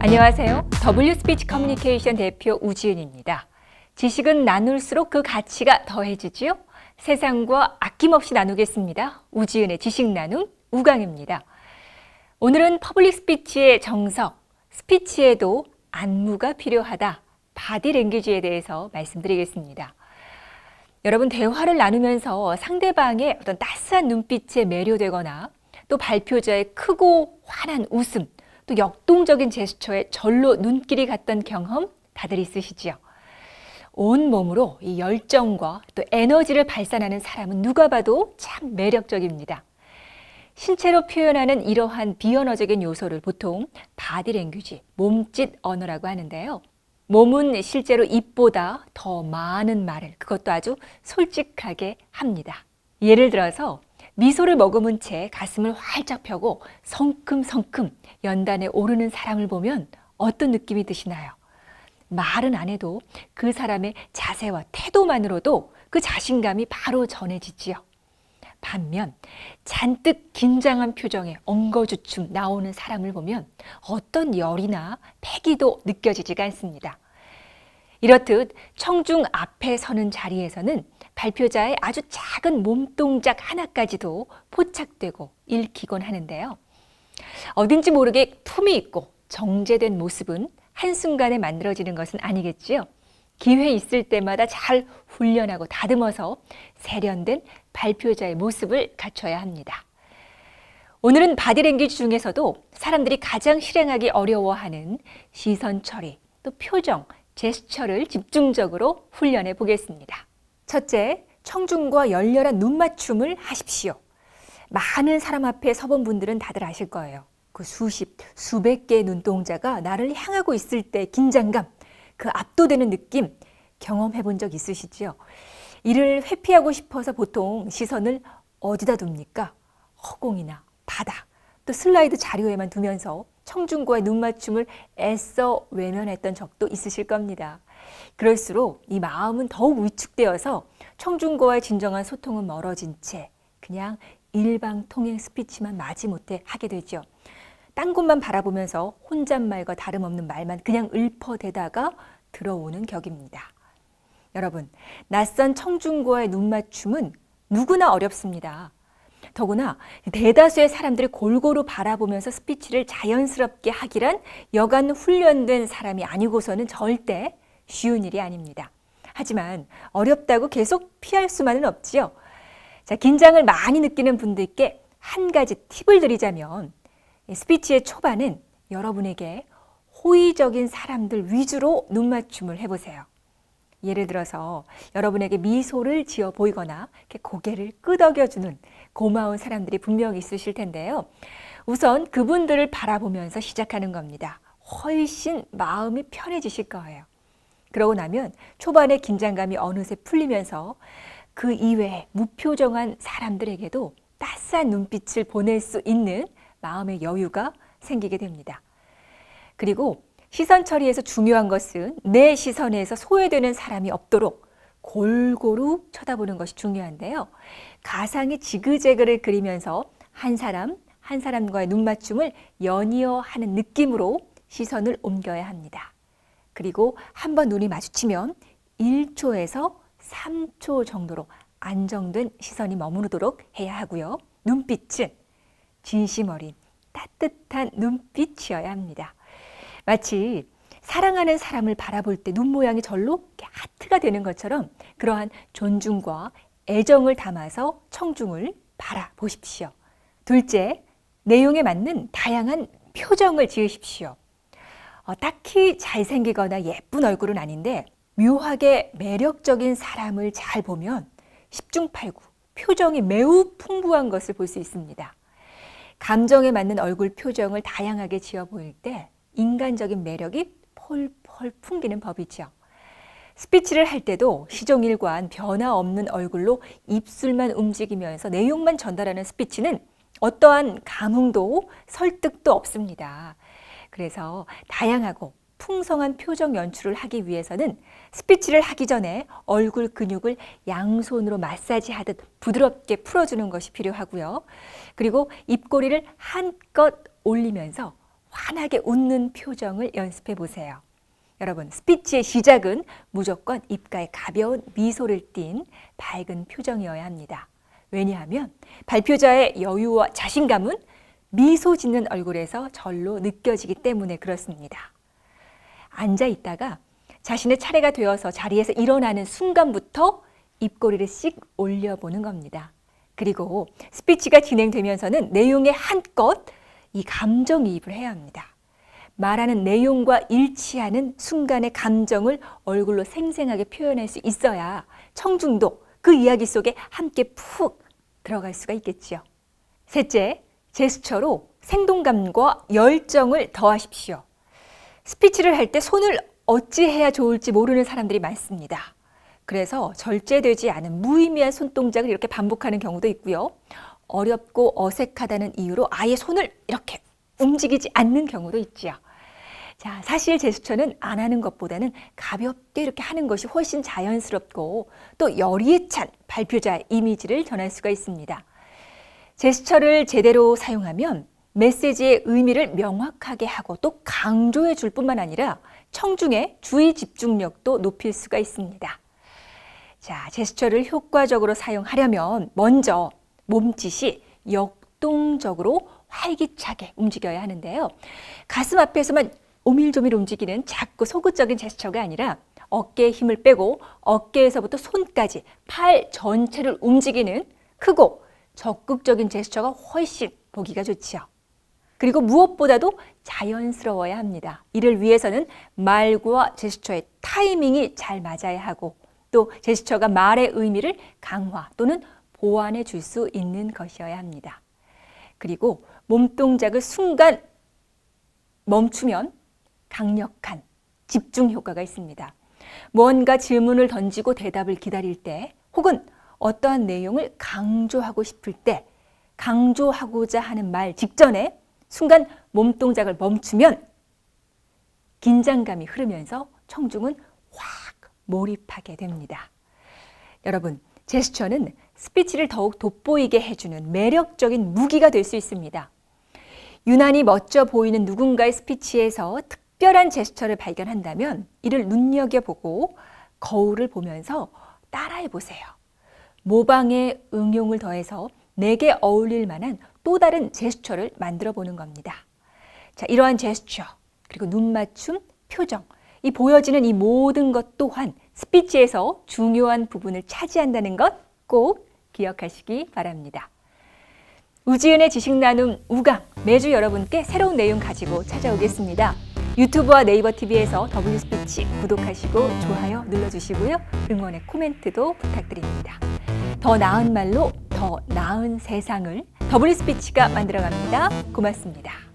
안녕하세요. W 스피치 커뮤니케이션 대표 우지은입니다. 지식은 나눌수록 그 가치가 더해지지요? 세상과 아낌없이 나누겠습니다. 우지은의 지식 나눔 우강입니다. 오늘은 퍼블릭 스피치의 정석, 스피치에도 안무가 필요하다. 바디 랭귀지에 대해서 말씀드리겠습니다. 여러분, 대화를 나누면서 상대방의 어떤 따스한 눈빛에 매료되거나 또 발표자의 크고 환한 웃음, 또 역동적인 제스처에 절로 눈길이 갔던 경험 다들 있으시지요? 온 몸으로 이 열정과 또 에너지를 발산하는 사람은 누가 봐도 참 매력적입니다. 신체로 표현하는 이러한 비언어적인 요소를 보통 바디랭귀지, 몸짓 언어라고 하는데요. 몸은 실제로 입보다 더 많은 말을, 그것도 아주 솔직하게 합니다. 예를 들어서 미소를 머금은 채 가슴을 활짝 펴고 성큼성큼 연단에 오르는 사람을 보면 어떤 느낌이 드시나요? 말은 안 해도 그 사람의 자세와 태도만으로도 그 자신감이 바로 전해지지요. 반면 잔뜩 긴장한 표정에 엉거주춤 나오는 사람을 보면 어떤 열이나 패기도 느껴지지가 않습니다. 이렇듯 청중 앞에 서는 자리에서는 발표자의 아주 작은 몸동작 하나까지도 포착되고 읽히곤 하는데요. 어딘지 모르게 품이 있고 정제된 모습은 한순간에 만들어지는 것은 아니겠지요. 기회 있을 때마다 잘 훈련하고 다듬어서 세련된 발표자의 모습을 갖춰야 합니다. 오늘은 바디랭귀지 중에서도 사람들이 가장 실행하기 어려워하는 시선 처리, 또 표정, 제스처를 집중적으로 훈련해 보겠습니다. 첫째, 청중과 열렬한 눈맞춤을 하십시오. 많은 사람 앞에 서본 분들은 다들 아실 거예요. 그 수백 개의 눈동자가 나를 향하고 있을 때 긴장감, 그 압도되는 느낌 경험해 본 적 있으시지요? 이를 회피하고 싶어서 보통 시선을 어디다 둡니까? 허공이나 바닥, 또 슬라이드 자료에만 두면서 청중과의 눈맞춤을 애써 외면했던 적도 있으실 겁니다. 그럴수록 이 마음은 더욱 위축되어서 청중과의 진정한 소통은 멀어진 채 그냥 일방통행 스피치만 마지못해 하게 되죠. 딴 곳만 바라보면서 혼잣말과 다름없는 말만 그냥 읊어대다가 들어오는 격입니다. 여러분, 낯선 청중과의 눈맞춤은 누구나 어렵습니다. 더구나 대다수의 사람들이 골고루 바라보면서 스피치를 자연스럽게 하기란 여간 훈련된 사람이 아니고서는 절대 쉬운 일이 아닙니다. 하지만 어렵다고 계속 피할 수만은 없지요. 자, 긴장을 많이 느끼는 분들께 한 가지 팁을 드리자면 스피치의 초반은 여러분에게 호의적인 사람들 위주로 눈맞춤을 해보세요. 예를 들어서 여러분에게 미소를 지어 보이거나 이렇게 고개를 끄덕여주는 고마운 사람들이 분명히 있으실 텐데요. 우선 그분들을 바라보면서 시작하는 겁니다. 훨씬 마음이 편해지실 거예요. 그러고 나면 초반의 긴장감이 어느새 풀리면서 그 이외에 무표정한 사람들에게도 따스한 눈빛을 보낼 수 있는 마음의 여유가 생기게 됩니다. 그리고 시선 처리에서 중요한 것은 내 시선에서 소외되는 사람이 없도록 골고루 쳐다보는 것이 중요한데요. 가상의 지그재그를 그리면서 한 사람과의 눈맞춤을 연이어 하는 느낌으로 시선을 옮겨야 합니다. 그리고 한번 눈이 마주치면 1초에서 3초 정도로 안정된 시선이 머무르도록 해야 하고요. 눈빛은 진심 어린 따뜻한 눈빛이어야 합니다. 마치 사랑하는 사람을 바라볼 때 눈 모양이 절로 하트가 되는 것처럼 그러한 존중과 애정을 담아서 청중을 바라보십시오. 둘째, 내용에 맞는 다양한 표정을 지으십시오. 딱히 잘생기거나 예쁜 얼굴은 아닌데 묘하게 매력적인 사람을 잘 보면 10중 8구 표정이 매우 풍부한 것을 볼 수 있습니다. 감정에 맞는 얼굴 표정을 다양하게 지어 보일 때 인간적인 매력이 폴폴 풍기는 법이죠. 스피치를 할 때도 시종일관 변화 없는 얼굴로 입술만 움직이면서 내용만 전달하는 스피치는 어떠한 감흥도 설득도 없습니다. 그래서 다양하고 풍성한 표정 연출을 하기 위해서는 스피치를 하기 전에 얼굴 근육을 양손으로 마사지하듯 부드럽게 풀어주는 것이 필요하고요. 그리고 입꼬리를 한껏 올리면서 환하게 웃는 표정을 연습해 보세요. 여러분, 스피치의 시작은 무조건 입가에 가벼운 미소를 띤 밝은 표정이어야 합니다. 왜냐하면 발표자의 여유와 자신감은 미소 짓는 얼굴에서 절로 느껴지기 때문에 그렇습니다. 앉아 있다가 자신의 차례가 되어서 자리에서 일어나는 순간부터 입꼬리를 씩 올려보는 겁니다. 그리고 스피치가 진행되면서는 내용에 한껏 이 감정이입을 해야 합니다. 말하는 내용과 일치하는 순간의 감정을 얼굴로 생생하게 표현할 수 있어야 청중도 그 이야기 속에 함께 푹 들어갈 수가 있겠지요. 셋째, 제스처로 생동감과 열정을 더하십시오. 스피치를 할 때 손을 어찌해야 좋을지 모르는 사람들이 많습니다. 그래서 절제되지 않은 무의미한 손동작을 이렇게 반복하는 경우도 있고요. 어렵고 어색하다는 이유로 아예 손을 이렇게 움직이지 않는 경우도 있지요. 자, 사실 제스처는 안 하는 것보다는 가볍게 이렇게 하는 것이 훨씬 자연스럽고 또 열의에 찬 발표자의 이미지를 전할 수가 있습니다. 제스처를 제대로 사용하면 메시지의 의미를 명확하게 하고 또 강조해 줄 뿐만 아니라 청중의 주의 집중력도 높일 수가 있습니다. 자, 제스처를 효과적으로 사용하려면 먼저 몸짓이 역동적으로 활기차게 움직여야 하는데요. 가슴 앞에서만 오밀조밀 움직이는 작고 소극적인 제스처가 아니라 어깨에 힘을 빼고 어깨에서부터 손까지 팔 전체를 움직이는 크고 적극적인 제스처가 훨씬 보기가 좋지요. 그리고 무엇보다도 자연스러워야 합니다. 이를 위해서는 말과 제스처의 타이밍이 잘 맞아야 하고 또 제스처가 말의 의미를 강화 또는 보완해 줄 수 있는 것이어야 합니다. 그리고 몸동작을 순간 멈추면 강력한 집중 효과가 있습니다. 무언가 질문을 던지고 대답을 기다릴 때 혹은 어떠한 내용을 강조하고 싶을 때 강조하고자 하는 말 직전에 순간 몸동작을 멈추면 긴장감이 흐르면서 청중은 확 몰입하게 됩니다. 여러분, 제스처는 스피치를 더욱 돋보이게 해주는 매력적인 무기가 될 수 있습니다. 유난히 멋져 보이는 누군가의 스피치에서 특별한 제스처를 발견한다면 이를 눈여겨보고 거울을 보면서 따라해 보세요. 모방의 응용을 더해서 내게 어울릴 만한 또 다른 제스처를 만들어 보는 겁니다. 자, 이러한 제스처, 그리고 눈 맞춤, 표정, 이 보여지는 이 모든 것 또한 스피치에서 중요한 부분을 차지한다는 것 꼭 기억하시기 바랍니다. 우지은의 지식 나눔 우강, 매주 여러분께 새로운 내용 가지고 찾아오겠습니다. 유튜브와 네이버 TV에서 W스피치 구독하시고 좋아요 눌러주시고요. 응원의 코멘트도 부탁드립니다. 더 나은 말로 더 나은 세상을 W스피치가 만들어갑니다. 고맙습니다.